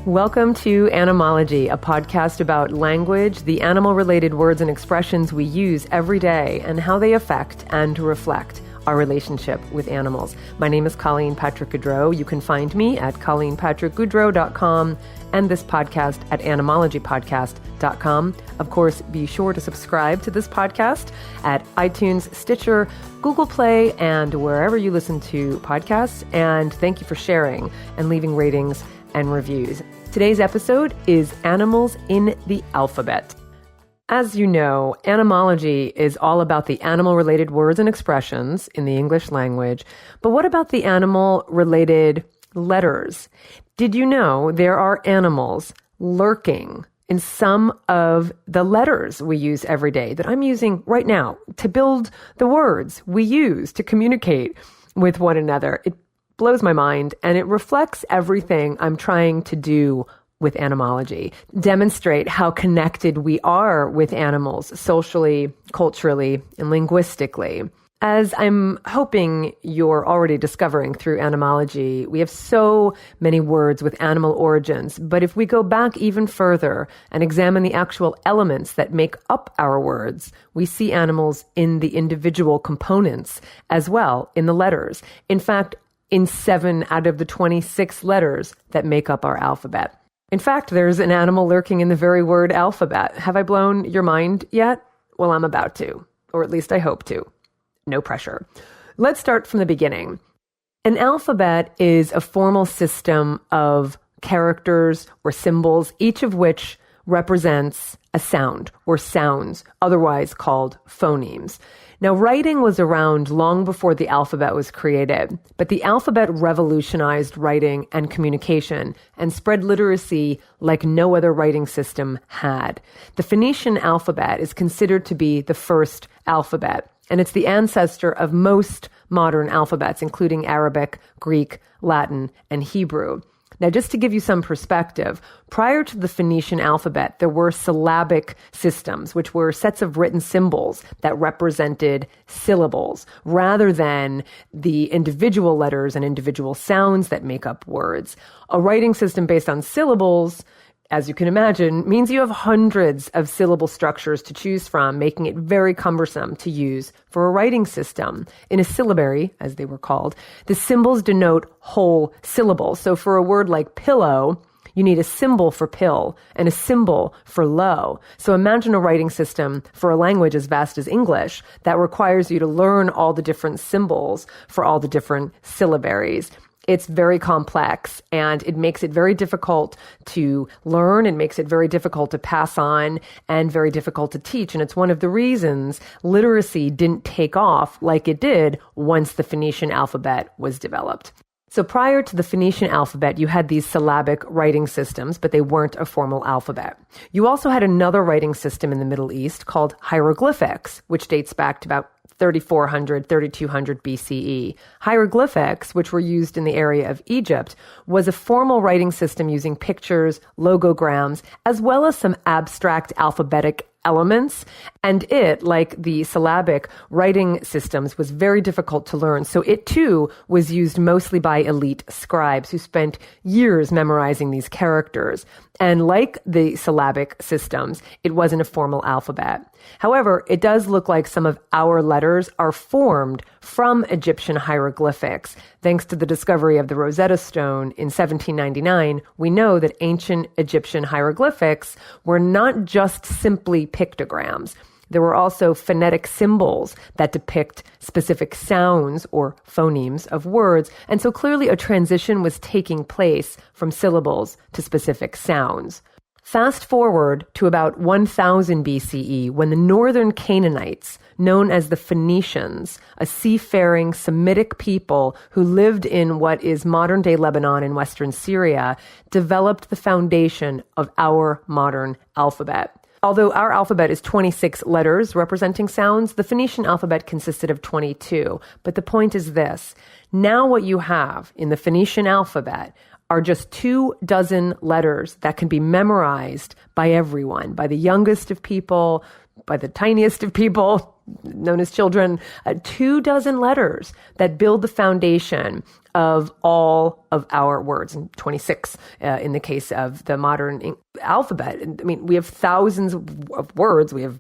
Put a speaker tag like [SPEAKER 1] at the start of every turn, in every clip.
[SPEAKER 1] Welcome to Animalogy, a podcast about language, the animal-related words and expressions we use every day, and how they affect and reflect our relationship with animals. My name is Colleen Patrick-Goudreau. You can find me at ColleenPatrickGoudreau.com and this podcast at AnimalologyPodcast.com. Of course, be sure to subscribe to this podcast at iTunes, Stitcher, Google Play, and wherever you listen to podcasts. And thank you for sharing and leaving ratings and reviews. Today's episode is Animals in the Alphabet. As you know, animalogy is all about the animal-related words and expressions in the English language. But what about the animal-related letters? Did you know there are animals lurking in some of the letters we use every day that I'm using right now to build the words we use to communicate with one another? It blows my mind, and it reflects everything I'm trying to do with animalogy, demonstrate how connected we are with animals socially, culturally, and linguistically. As I'm hoping you're already discovering through animalogy, we have so many words with animal origins, but if we go back even further and examine the actual elements that make up our words, we see animals in the individual components as well in the letters. In fact, in 7 out of the 26 letters that make up our alphabet. In fact, there's an animal lurking in the very word alphabet. Have I blown your mind yet? Well, I'm about to, or at least I hope to. No pressure. Let's start from the beginning. An alphabet is a formal system of characters or symbols, each of which represents a sound or sounds, otherwise called phonemes. Now, writing was around long before the alphabet was created, but the alphabet revolutionized writing and communication and spread literacy like no other writing system had. The Phoenician alphabet is considered to be the first alphabet, and it's the ancestor of most modern alphabets, including Arabic, Greek, Latin, and Hebrew. Now, just to give you some perspective, prior to the Phoenician alphabet, there were syllabic systems, which were sets of written symbols that represented syllables, rather than the individual letters and individual sounds that make up words. A writing system based on syllables, as you can imagine, means you have hundreds of syllable structures to choose from, making it very cumbersome to use for a writing system. In a syllabary, as they were called, the symbols denote whole syllables. So for a word like pillow, you need a symbol for pill and a symbol for low. So imagine a writing system for a language as vast as English that requires you to learn all the different symbols for all the different syllabaries. It's very complex, and it makes it very difficult to learn, and makes it very difficult to pass on, and very difficult to teach. And it's one of the reasons literacy didn't take off like it did once the Phoenician alphabet was developed. So prior to the Phoenician alphabet, you had these syllabic writing systems, but they weren't a formal alphabet. You also had another writing system in the Middle East called hieroglyphics, which dates back to about 3400, 3200 BCE. Hieroglyphics, which were used in the area of Egypt, was a formal writing system using pictures, logograms, as well as some abstract alphabetic elements. And it, like the syllabic writing systems, was very difficult to learn. So it too was used mostly by elite scribes who spent years memorizing these characters. And like the syllabic systems, it wasn't a formal alphabet. However, it does look like some of our letters are formed from Egyptian hieroglyphics. Thanks to the discovery of the Rosetta Stone in 1799, we know that ancient Egyptian hieroglyphics were not just simply pictograms. There were also phonetic symbols that depict specific sounds or phonemes of words. And so clearly a transition was taking place from syllables to specific sounds. Fast forward to about 1000 BCE, when the northern Canaanites, known as the Phoenicians, a seafaring Semitic people who lived in what is modern-day Lebanon and western Syria, developed the foundation of our modern alphabet. Although our alphabet is 26 letters representing sounds, the Phoenician alphabet consisted of 22. But the point is this: now what you have in the Phoenician alphabet are just 24 letters that can be memorized by everyone, by the youngest of people, by the tiniest of people, known as children, 24 letters that build the foundation of all of our words, and 26 in the case of the modern alphabet. I mean, we have thousands of words. We have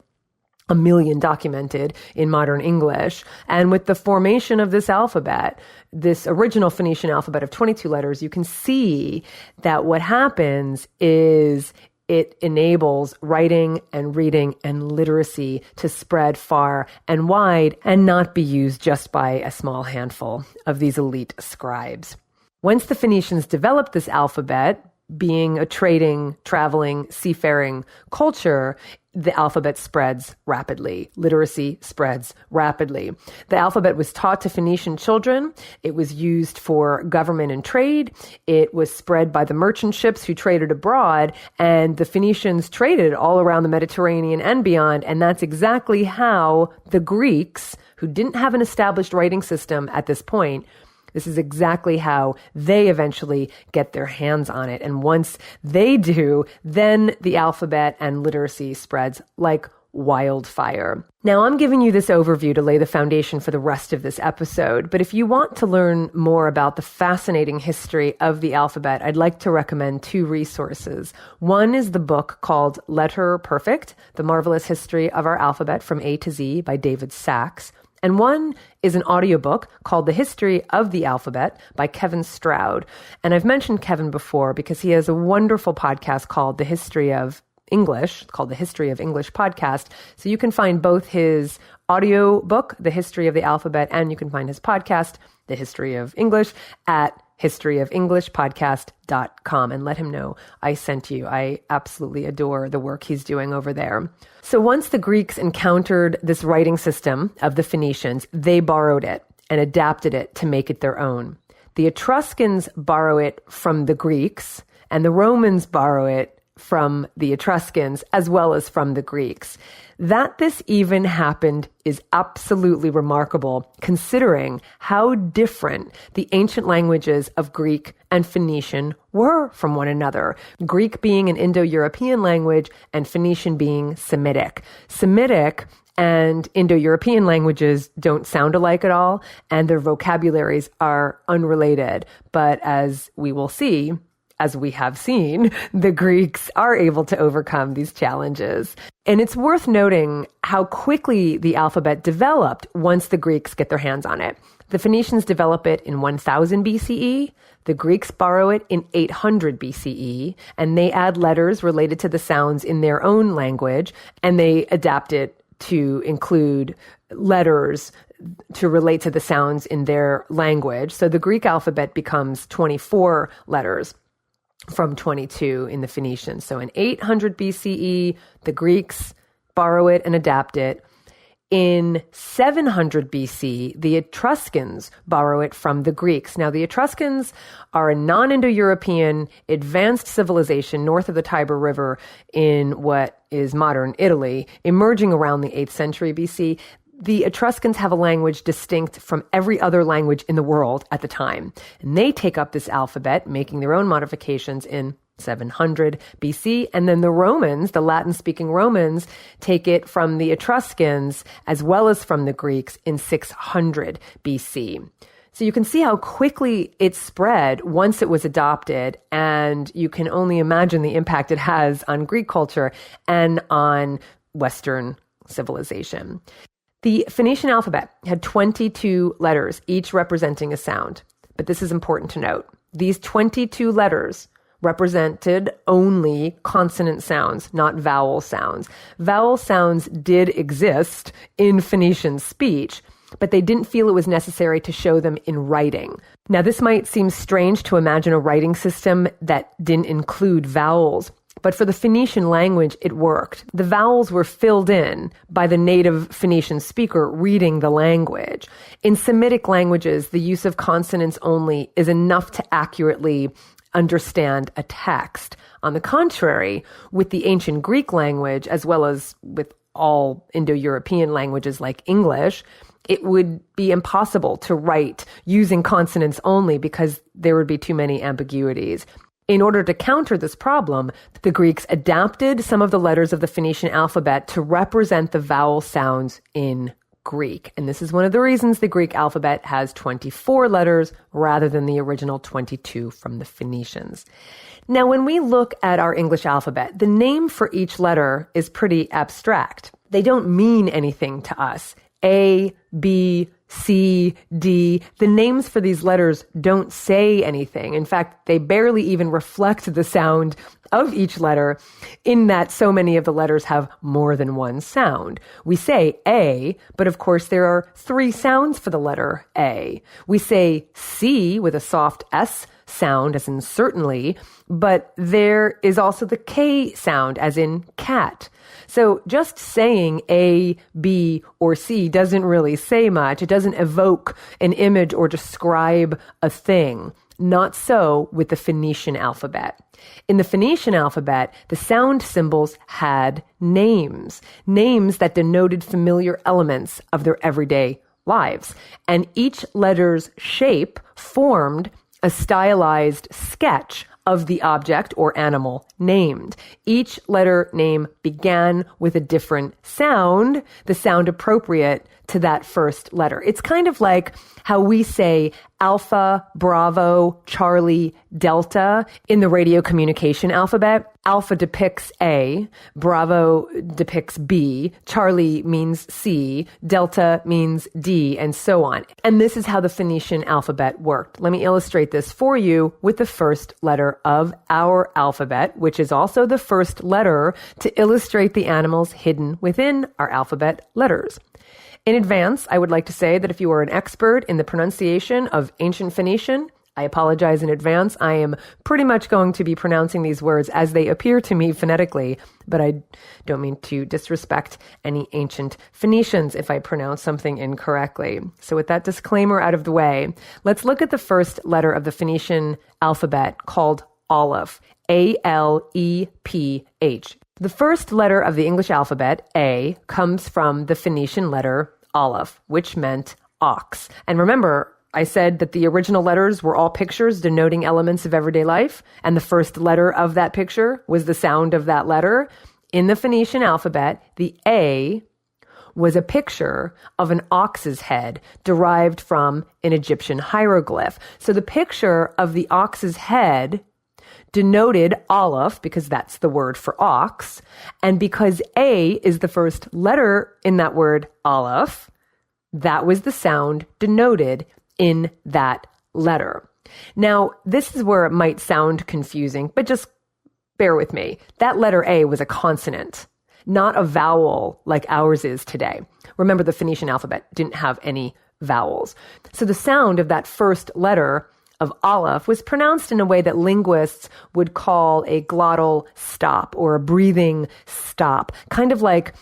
[SPEAKER 1] 1 million documented in modern English. And with the formation of this alphabet, this original Phoenician alphabet of 22 letters, you can see that what happens is it enables writing and reading and literacy to spread far and wide and not be used just by a small handful of these elite scribes. Once the Phoenicians developed this alphabet, being a trading, traveling, seafaring culture, the alphabet spreads rapidly. Literacy spreads rapidly. The alphabet was taught to Phoenician children. It was used for government and trade. It was spread by the merchant ships who traded abroad, and the Phoenicians traded all around the Mediterranean and beyond, and that's exactly how the Greeks, who didn't have an established writing system at this point, this is exactly how they eventually get their hands on it. And once they do, then the alphabet and literacy spreads like wildfire. Now, I'm giving you this overview to lay the foundation for the rest of this episode, but if you want to learn more about the fascinating history of the alphabet, I'd like to recommend 2 resources. One is the book called Letter Perfect, The Marvelous History of Our Alphabet from A to Z by David Sachs. And one is an audiobook called The History of the Alphabet by Kevin Stroud. And I've mentioned Kevin before because he has a wonderful podcast called The History of English, called The History of English Podcast. So you can find both his audiobook, The History of the Alphabet, and you can find his podcast, The History of English, at historyofenglishpodcast.com, and let him know I sent you. I absolutely adore the work he's doing over there. So once the Greeks encountered this writing system of the Phoenicians, they borrowed it and adapted it to make it their own. The Etruscans borrow it from the Greeks, and the Romans borrow it from the Etruscans as well as from the Greeks. That this even happened is absolutely remarkable, considering how different the ancient languages of Greek and Phoenician were from one another. Greek being an Indo-European language and Phoenician being Semitic. Semitic and Indo-European languages don't sound alike at all, and their vocabularies are unrelated. But as we will see, as we have seen, the Greeks are able to overcome these challenges. And it's worth noting how quickly the alphabet developed once the Greeks get their hands on it. The Phoenicians develop it in 1000 BCE. The Greeks borrow it in 800 BCE, and they add letters related to the sounds in their own language, and they adapt it to include letters to relate to the sounds in their language. So the Greek alphabet becomes 24 letters from 22 in the Phoenicians. So in 800 BCE, the Greeks borrow it and adapt it. In 700 BC, the Etruscans borrow it from the Greeks. Now, the Etruscans are a non-Indo-European advanced civilization north of the Tiber River in what is modern Italy, emerging around the 8th century BC. The Etruscans have a language distinct from every other language in the world at the time. And they take up this alphabet, making their own modifications in 700 BC. And then the Romans, the Latin-speaking Romans, take it from the Etruscans as well as from the Greeks in 600 BC. So you can see how quickly it spread once it was adopted, and you can only imagine the impact it has on Greek culture and on Western civilization. The Phoenician alphabet had 22 letters, each representing a sound. But this is important to note. These 22 letters represented only consonant sounds, not vowel sounds. Vowel sounds did exist in Phoenician speech, but they didn't feel it was necessary to show them in writing. Now, this might seem strange to imagine a writing system that didn't include vowels, but for the Phoenician language, it worked. The vowels were filled in by the native Phoenician speaker reading the language. In Semitic languages, the use of consonants only is enough to accurately understand a text. On the contrary, with the ancient Greek language, as well as with all Indo-European languages like English, it would be impossible to write using consonants only because there would be too many ambiguities. In order to counter this problem, the Greeks adapted some of the letters of the Phoenician alphabet to represent the vowel sounds in Greek. And this is one of the reasons the Greek alphabet has 24 letters rather than the original 22 from the Phoenicians. Now, when we look at our English alphabet, the name for each letter is pretty abstract. They don't mean anything to us. A, B, C, D. The names for these letters don't say anything. In fact, they barely even reflect the sound of each letter, in that so many of the letters have more than one sound. We say A, but of course there are 3 sounds for the letter A. We say C with a soft S sound, as in certainly, but there is also the K sound, as in cat. So just saying A, B, or C doesn't really say much. It doesn't evoke an image or describe a thing. Not so with the Phoenician alphabet. In the Phoenician alphabet, the sound symbols had names that denoted familiar elements of their everyday lives. And each letter's shape formed a stylized sketch of the object or animal named. Each letter name began with a different sound, the sound appropriate to that first letter. It's kind of like how we say Alpha, Bravo, Charlie, Delta in the radio communication alphabet. Alpha depicts A, Bravo depicts B, Charlie means C, Delta means D, and so on. And this is how the Phoenician alphabet worked. Let me illustrate this for you with the first letter of our alphabet, which is also the first letter to illustrate the animals hidden within our alphabet letters. In advance, I would like to say that if you are an expert in the pronunciation of ancient Phoenician, I apologize in advance. I am pretty much going to be pronouncing these words as they appear to me phonetically, but I don't mean to disrespect any ancient Phoenicians if I pronounce something incorrectly. So with that disclaimer out of the way, let's look at the first letter of the Phoenician alphabet called Aleph, A-L-E-P-H. The first letter of the English alphabet, A, comes from the Phoenician letter Aleph, which meant ox. And remember, I said that the original letters were all pictures denoting elements of everyday life, and the first letter of that picture was the sound of that letter. In the Phoenician alphabet, the A was a picture of an ox's head derived from an Egyptian hieroglyph. So the picture of the ox's head denoted Aleph, because that's the word for ox, and because A is the first letter in that word Aleph, that was the sound denoted in that letter. Now, this is where it might sound confusing, but just bear with me. That letter A was a consonant, not a vowel like ours is today. Remember, the Phoenician alphabet didn't have any vowels. So the sound of that first letter of Aleph was pronounced in a way that linguists would call a glottal stop or a breathing stop, kind of like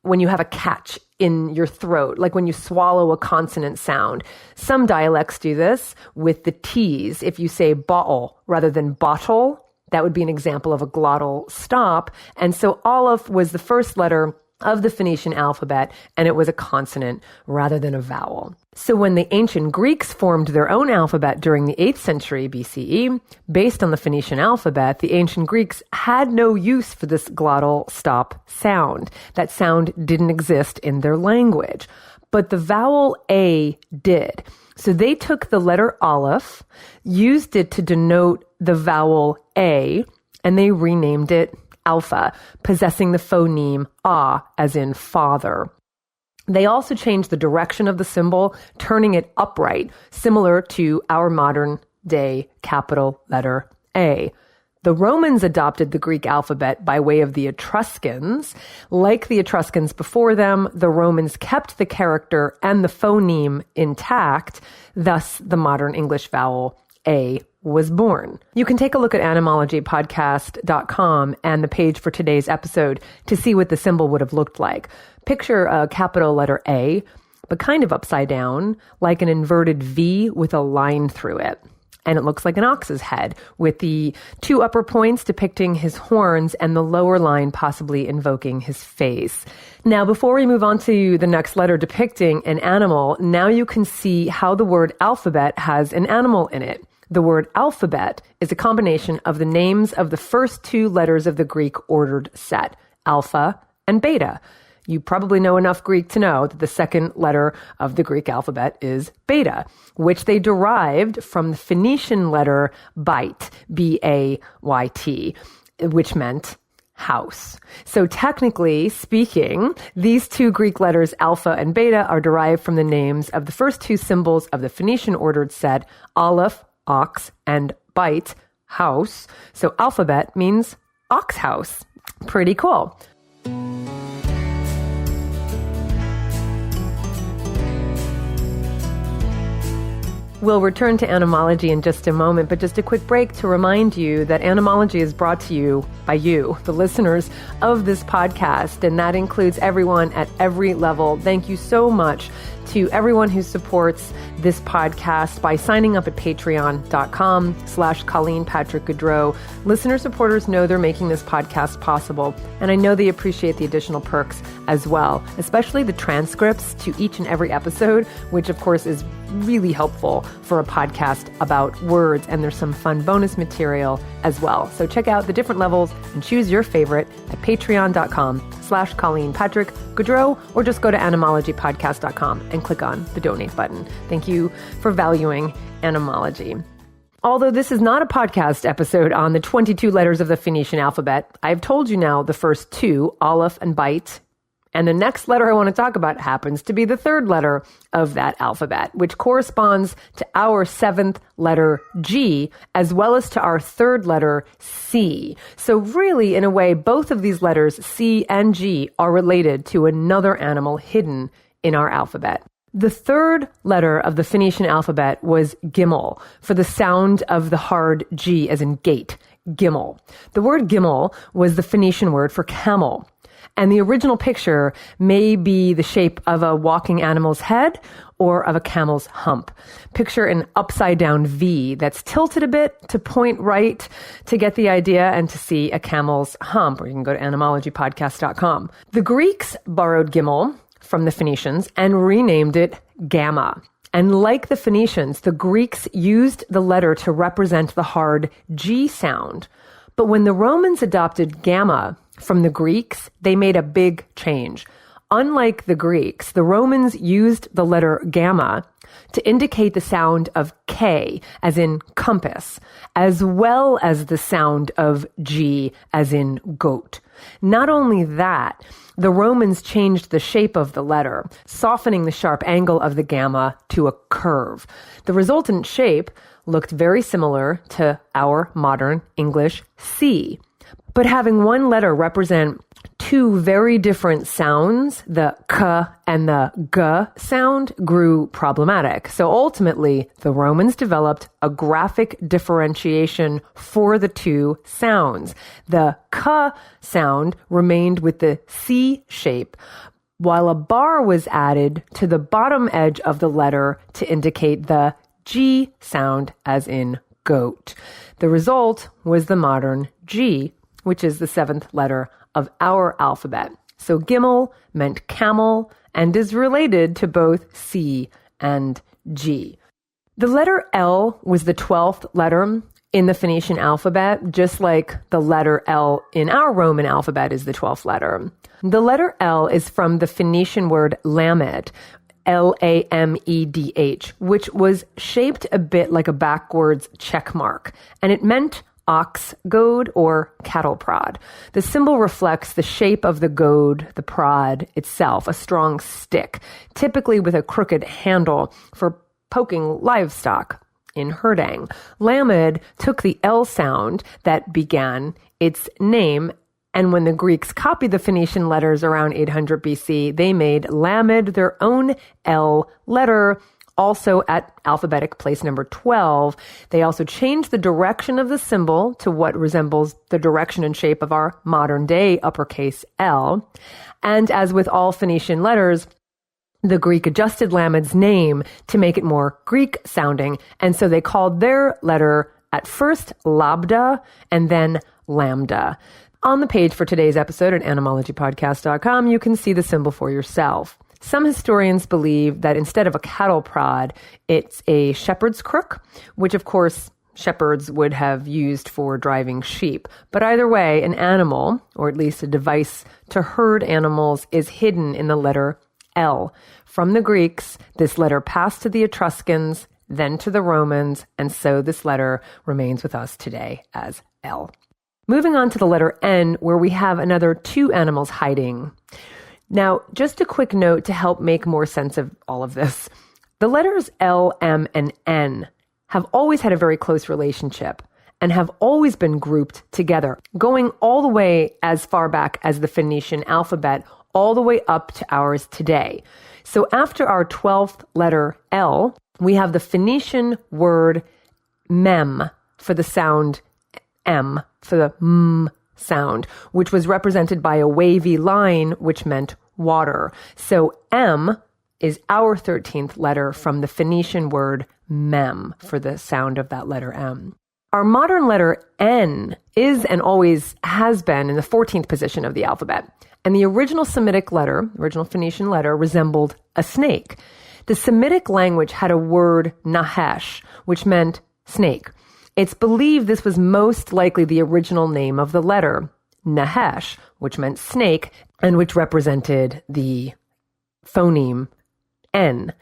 [SPEAKER 1] when you have a catch in your throat, like when you swallow a consonant sound. Some dialects do this with the T's. If you say bottle rather than bottle, that would be an example of a glottal stop. And so Aleph was the first letter of the Phoenician alphabet, and it was a consonant rather than a vowel. So when the ancient Greeks formed their own alphabet during the 8th century BCE, based on the Phoenician alphabet, the ancient Greeks had no use for this glottal stop sound. That sound didn't exist in their language. But the vowel A did. So they took the letter Aleph, used it to denote the vowel A, and they renamed it Alpha, possessing the phoneme A, as in father. They also changed the direction of the symbol, turning it upright, similar to our modern day capital letter A. The Romans adopted the Greek alphabet by way of the Etruscans. Like the Etruscans before them, the Romans kept the character and the phoneme intact, thus the modern English vowel A was born. You can take a look at animalogypodcast.com and the page for today's episode to see what the symbol would have looked like. Picture a capital letter A, but kind of upside down, like an inverted V with a line through it. And it looks like an ox's head, with the 2 upper points depicting his horns and the lower line possibly invoking his face. Now, before we move on to the next letter depicting an animal, now you can see how the word alphabet has an animal in it. The word alphabet is a combination of the names of the first two letters of the Greek ordered set, alpha and beta. You probably know enough Greek to know that the second letter of the Greek alphabet is beta, which they derived from the Phoenician letter byte, B-A-Y-T, which meant house. So technically speaking, these two Greek letters, alpha and beta, are derived from the names of the first two symbols of the Phoenician ordered set, aleph, ox, and byte, house. So alphabet means ox house. Pretty cool. We'll return to Animalogy in just a moment, but just a quick break to remind you that Animalogy is brought to you by you, the listeners of this podcast, and that includes everyone at every level. Thank you so much to everyone who supports this podcast by signing up at patreon.com/Colleen Patrick-Goudreau. Listener supporters know they're making this podcast possible, and I know they appreciate the additional perks as well, especially the transcripts to each and every episode, which of course is really helpful for a podcast about words, and there's some fun bonus material as well. So check out the different levels and choose your favorite at patreon.com/Colleen Patrick-Goudreau, or just go to animalogypodcast.com and click on the donate button. Thank you for valuing Animalogy. Although this is not a podcast episode on the 22 letters of the Phoenician alphabet, I've told you now the first two, aleph and byte. And the next letter I want to talk about happens to be the third letter of that alphabet, which corresponds to our seventh letter G, as well as to our third letter C. So really, in a way, both of these letters, C and G, are related to another animal hidden in our alphabet. The third letter of the Phoenician alphabet was gimel, for the sound of the hard G as in gate, gimel. The word gimel was the Phoenician word for camel. And the original picture may be the shape of a walking animal's head or of a camel's hump. Picture an upside down V that's tilted a bit to point right to get the idea and to see a camel's hump, or you can go to animalogypodcast.com. The Greeks borrowed gimel from the Phoenicians and renamed it gamma. And like the Phoenicians, the Greeks used the letter to represent the hard G sound. But when the Romans adopted gamma from the Greeks, they made a big change. Unlike the Greeks, the Romans used the letter gamma to indicate the sound of K, as in compass, as well as the sound of G, as in goat. Not only that, the Romans changed the shape of the letter, softening the sharp angle of the gamma to a curve. The resultant shape looked very similar to our modern English C. But having one letter represent two very different sounds, the k and the g sound, grew problematic. So ultimately, the Romans developed a graphic differentiation for the two sounds. The k sound remained with the C shape, while a bar was added to the bottom edge of the letter to indicate the G sound, as in goat. The result was the modern G, which is the seventh letter of our alphabet. So gimel meant camel and is related to both C and G. The letter L was the 12th letter in the Phoenician alphabet, just like the letter L in our Roman alphabet is the 12th letter. The letter L is from the Phoenician word lamed, Lamedh, which was shaped a bit like a backwards check mark, and it meant ox goad or cattle prod. The symbol reflects the shape of the goad, the prod itself, a strong stick, typically with a crooked handle for poking livestock in herding. Lamed took the L sound that began its name, and when the Greeks copied the Phoenician letters around 800 BC, they made lamed their own L letter. Also at alphabetic place number 12, they also changed the direction of the symbol to what resembles the direction and shape of our modern day uppercase L. And as with all Phoenician letters, the Greek adjusted lamed's name to make it more Greek sounding. And so they called their letter at first labda and then lambda. On the page for today's episode at animalogypodcast.com, you can see the symbol for yourself. Some historians believe that instead of a cattle prod, it's a shepherd's crook, which of course shepherds would have used for driving sheep. But either way, an animal, or at least a device to herd animals, is hidden in the letter L. From the Greeks, this letter passed to the Etruscans, then to the Romans, and so this letter remains with us today as L. Moving on to the letter N, where we have another two animals hiding. Now, just a quick note to help make more sense of all of this. The letters L, M, and N have always had a very close relationship and have always been grouped together, going all the way as far back as the Phoenician alphabet, all the way up to ours today. So after our 12th letter L, we have the Phoenician word mem for the sound M, for the m sound, which was represented by a wavy line, which meant water. So M is our 13th letter from the Phoenician word mem for the sound of that letter M. Our modern letter N is and always has been in the 14th position of the alphabet. And the original Semitic letter, original Phoenician letter, resembled a snake. The Semitic language had a word nahesh, which meant snake. It's believed this was most likely the original name of the letter, nahesh, which meant snake, and which represented the phoneme N.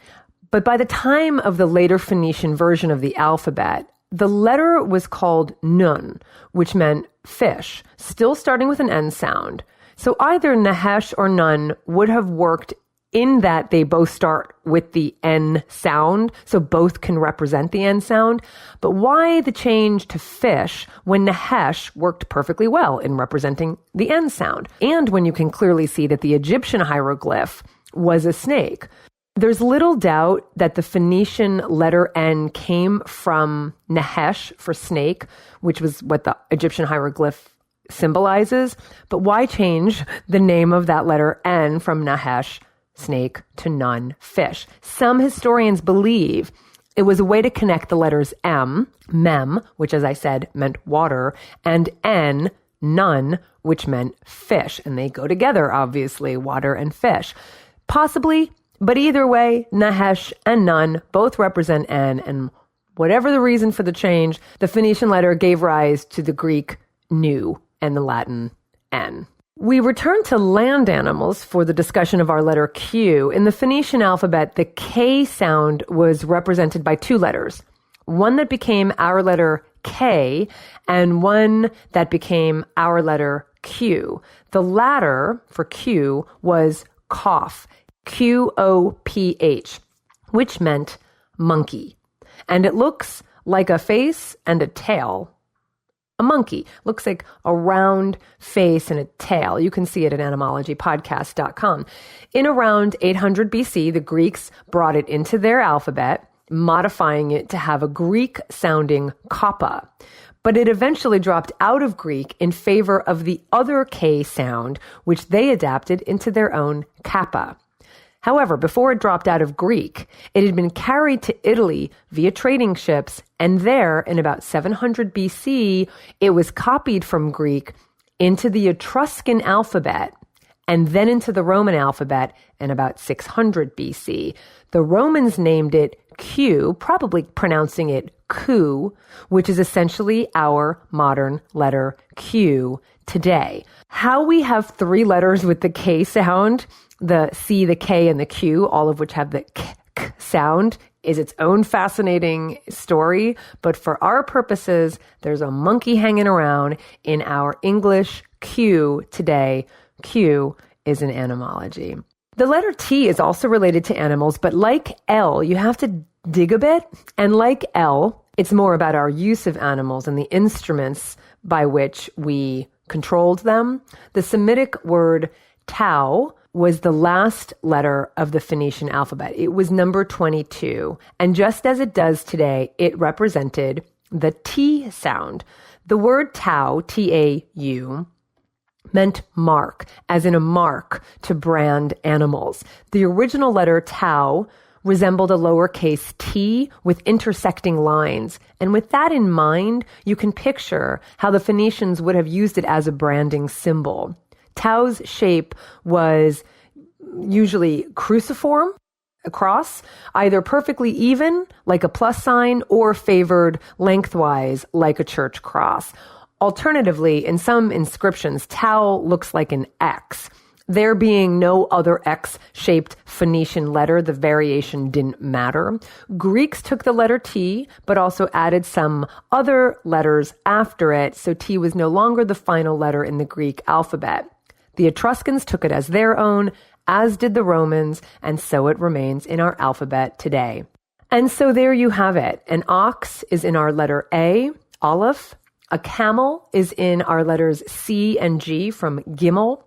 [SPEAKER 1] But by the time of the later Phoenician version of the alphabet, the letter was called nun, which meant fish, still starting with an N sound. So either nahesh or nun would have worked in that they both start with the N sound, so both can represent the N sound. But why the change to fish when nahesh worked perfectly well in representing the N sound? And when you can clearly see that the Egyptian hieroglyph was a snake. There's little doubt that the Phoenician letter N came from nahesh for snake, which was what the Egyptian hieroglyph symbolizes. But why change the name of that letter N from nahesh, snake, to nun, fish? Some historians believe it was a way to connect the letters M, mem, which as I said meant water, and N, nun, which meant fish. And they go together, obviously, water and fish. Possibly, but either way, nahesh and nun both represent N, and whatever the reason for the change, the Phoenician letter gave rise to the Greek nu and the Latin N. We return to land animals for the discussion of our letter Q. In the Phoenician alphabet, the K sound was represented by two letters, one that became our letter K and one that became our letter Q. The latter, for Q, was cough, Qoph, which meant monkey. And it looks like a face and a tail. A monkey looks like a round face and a tail. You can see it at animalogypodcast.com. In around 800 BC, the Greeks brought it into their alphabet, modifying it to have a Greek-sounding kappa. But it eventually dropped out of Greek in favor of the other K sound, which they adapted into their own kappa. However, before it dropped out of Greek, it had been carried to Italy via trading ships, and there, in about 700 BC, it was copied from Greek into the Etruscan alphabet, and then into the Roman alphabet in about 600 BC. The Romans named it Q, probably pronouncing it Ku, which is essentially our modern letter Q today. How we have three letters with the K sound, the C, the K, and the Q, all of which have the k sound, is its own fascinating story. But for our purposes, there's a monkey hanging around in our English Q today. Q is an animalogy. The letter T is also related to animals, but like L, you have to dig a bit. And like L, it's more about our use of animals and the instruments by which we controlled them. The Semitic word tau was the last letter of the Phoenician alphabet. It was number 22. And just as it does today, it represented the T sound. The word tau, T-A-U, meant mark, as in a mark to brand animals. The original letter tau resembled a lowercase t with intersecting lines. And with that in mind, you can picture how the Phoenicians would have used it as a branding symbol. Tau's shape was usually cruciform, across, either perfectly even, like a plus sign, or favored lengthwise, like a church cross. Alternatively, in some inscriptions, tau looks like an X. There being no other X-shaped Phoenician letter, the variation didn't matter. Greeks took the letter T, but also added some other letters after it, so T was no longer the final letter in the Greek alphabet. The Etruscans took it as their own, as did the Romans, and so it remains in our alphabet today. And so there you have it. An ox is in our letter A, Aleph. A camel is in our letters C and G from Gimel.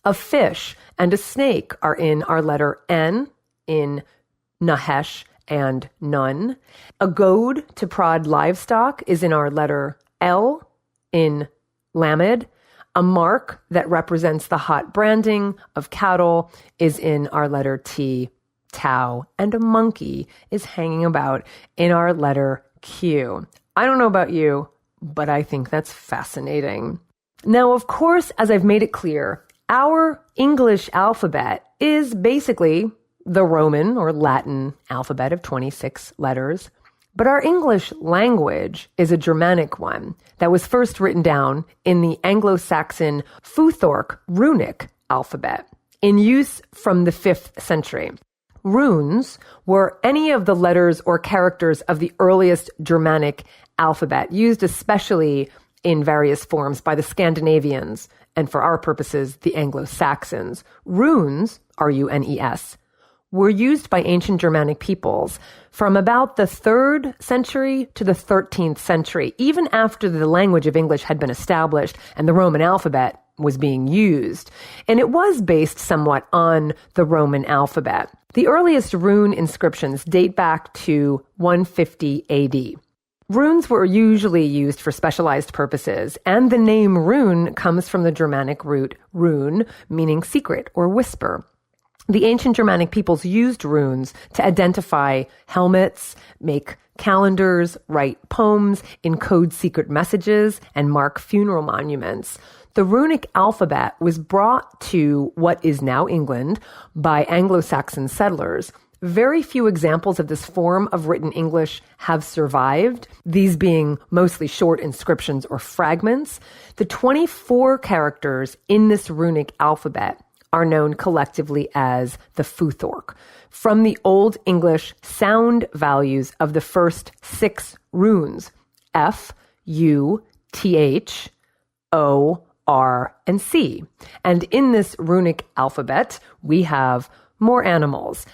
[SPEAKER 1] A fish and a snake are in our letter N in Nahesh and Nun. A goad to prod livestock is in our letter L in Lamed. A mark that represents the hot branding of cattle is in our letter T, Tau. And a monkey is hanging about in our letter Q. I don't know about you, but I think that's fascinating. Now, of course, as I've made it clear, our English alphabet is basically the Roman or Latin alphabet of 26 letters, but our English language is a Germanic one that was first written down in the Anglo-Saxon Futhorc runic alphabet, in use from the 5th century. Runes were any of the letters or characters of the earliest Germanic alphabet, used especially in various forms by the Scandinavians, and for our purposes, the Anglo-Saxons. Runes, R-U-N-E-S, were used by ancient Germanic peoples from about the 3rd century to the 13th century, even after the language of English had been established and the Roman alphabet was being used. And it was based somewhat on the Roman alphabet. The earliest rune inscriptions date back to 150 AD. Runes were usually used for specialized purposes, and the name rune comes from the Germanic root rune, meaning secret or whisper. The ancient Germanic peoples used runes to identify helmets, make calendars, write poems, encode secret messages, and mark funeral monuments. The runic alphabet was brought to what is now England by Anglo-Saxon settlers. Very few examples of this form of written English have survived, these being mostly short inscriptions or fragments. The 24 characters in this runic alphabet are known collectively as the Futhorc, from the Old English sound values of the first 6 runes, F, U, TH, O, R, and C. And in this runic alphabet, we have more animals.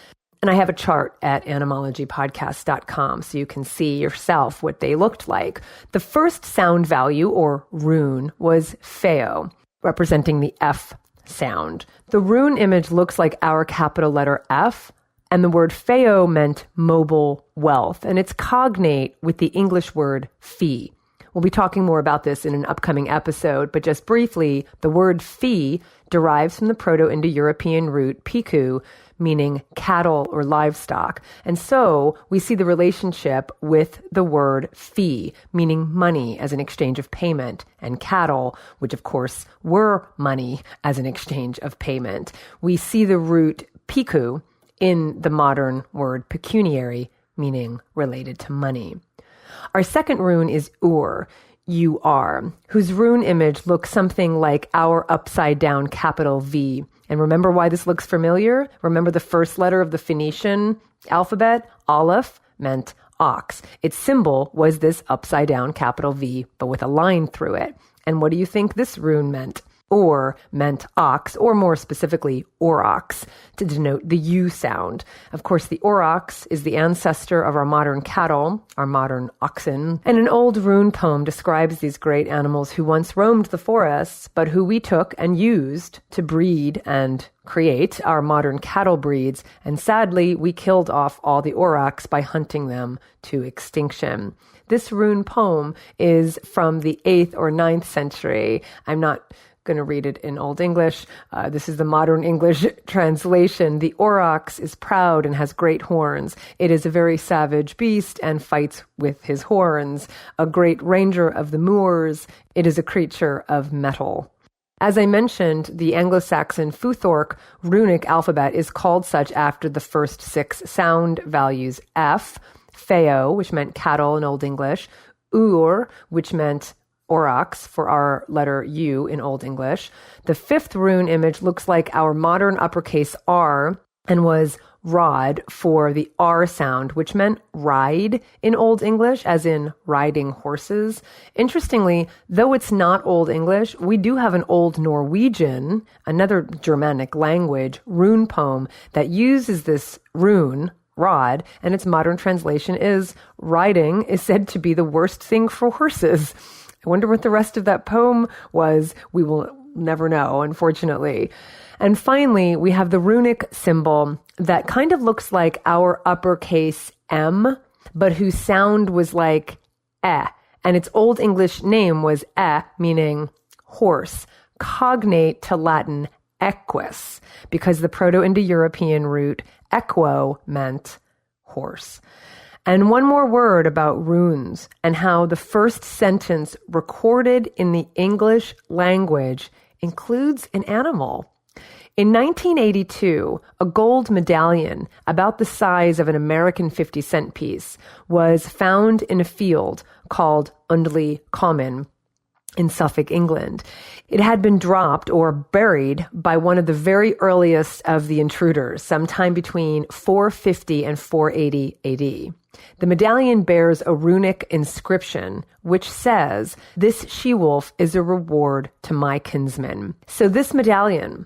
[SPEAKER 1] And I have a chart at animalogypodcast.com so you can see yourself what they looked like. The first sound value, or rune, was Pheo, representing the F sound. The rune image looks like our capital letter F, and the word Pheo meant mobile wealth, and it's cognate with the English word fee. We'll be talking more about this in an upcoming episode, but just briefly, the word fee derives from the Proto-Indo-European root piku, meaning cattle or livestock. And so we see the relationship with the word fee, meaning money as an exchange of payment, and cattle, which of course were money as an exchange of payment. We see the root piku in the modern word pecuniary, meaning related to money. Our second rune is Ur, U-R, whose rune image looks something like our upside down capital V. And remember why this looks familiar? Remember the first letter of the Phoenician alphabet? Aleph meant ox. Its symbol was this upside down capital V, but with a line through it. And what do you think this rune meant? Or meant ox, or more specifically, aurochs, to denote the U sound. Of course, the aurochs is the ancestor of our modern cattle, our modern oxen. And an old rune poem describes these great animals who once roamed the forests, but who we took and used to breed and create our modern cattle breeds. And sadly, we killed off all the aurochs by hunting them to extinction. This rune poem is from the 8th or 9th century. I'm not going to read it in Old English. This is the modern English translation. The aurochs is proud and has great horns. It is a very savage beast and fights with his horns. A great ranger of the moors. It is a creature of metal. As I mentioned, the Anglo-Saxon Futhorc runic alphabet is called such after the first 6 sound values: F, feo, which meant cattle in Old English; ur, which meant aurochs for our letter U in Old English. The 5th rune image looks like our modern uppercase R and was rod for the R sound, which meant ride in Old English, as in riding horses. Interestingly, though it's not Old English, we do have an Old Norwegian, another Germanic language, rune poem that uses this rune, rod, and its modern translation is riding is said to be the worst thing for horses. I wonder what the rest of that poem was. We will never know, unfortunately. And finally, we have the runic symbol that kind of looks like our uppercase M, but whose sound was like eh. And its Old English name was meaning horse, cognate to Latin equus, because the Proto-Indo-European root equo meant horse. And one more word about runes and how the first sentence recorded in the English language includes an animal. In 1982, a gold medallion about the size of an American 50-cent piece was found in a field called Undley Common in Suffolk, England. It had been dropped or buried by one of the very earliest of the intruders, sometime between 450 and 480 AD. The medallion bears a runic inscription which says, "This she-wolf is a reward to my kinsmen." So this medallion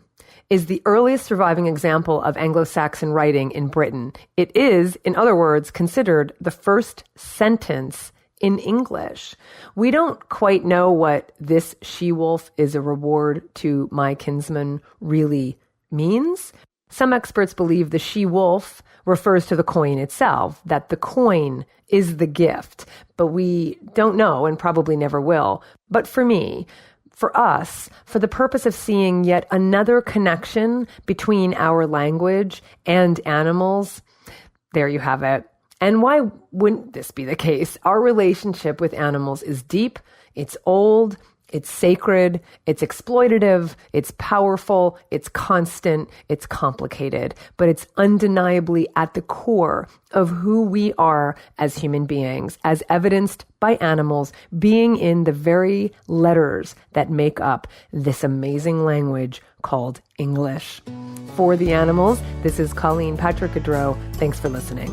[SPEAKER 1] is the earliest surviving example of Anglo-Saxon writing in Britain. It is, in other words, considered the first sentence in English. We don't quite know what "this she-wolf is a reward to my kinsman" really means. Some experts believe the she-wolf refers to the coin itself, that the coin is the gift, but we don't know and probably never will. But for me, for us, for the purpose of seeing yet another connection between our language and animals, there you have it. And why wouldn't this be the case? Our relationship with animals is deep, it's old, it's sacred, it's exploitative, it's powerful, it's constant, it's complicated, but it's undeniably at the core of who we are as human beings, as evidenced by animals being in the very letters that make up this amazing language called English. For the Animals, this is Colleen Patrick-Goudreau. Thanks for listening.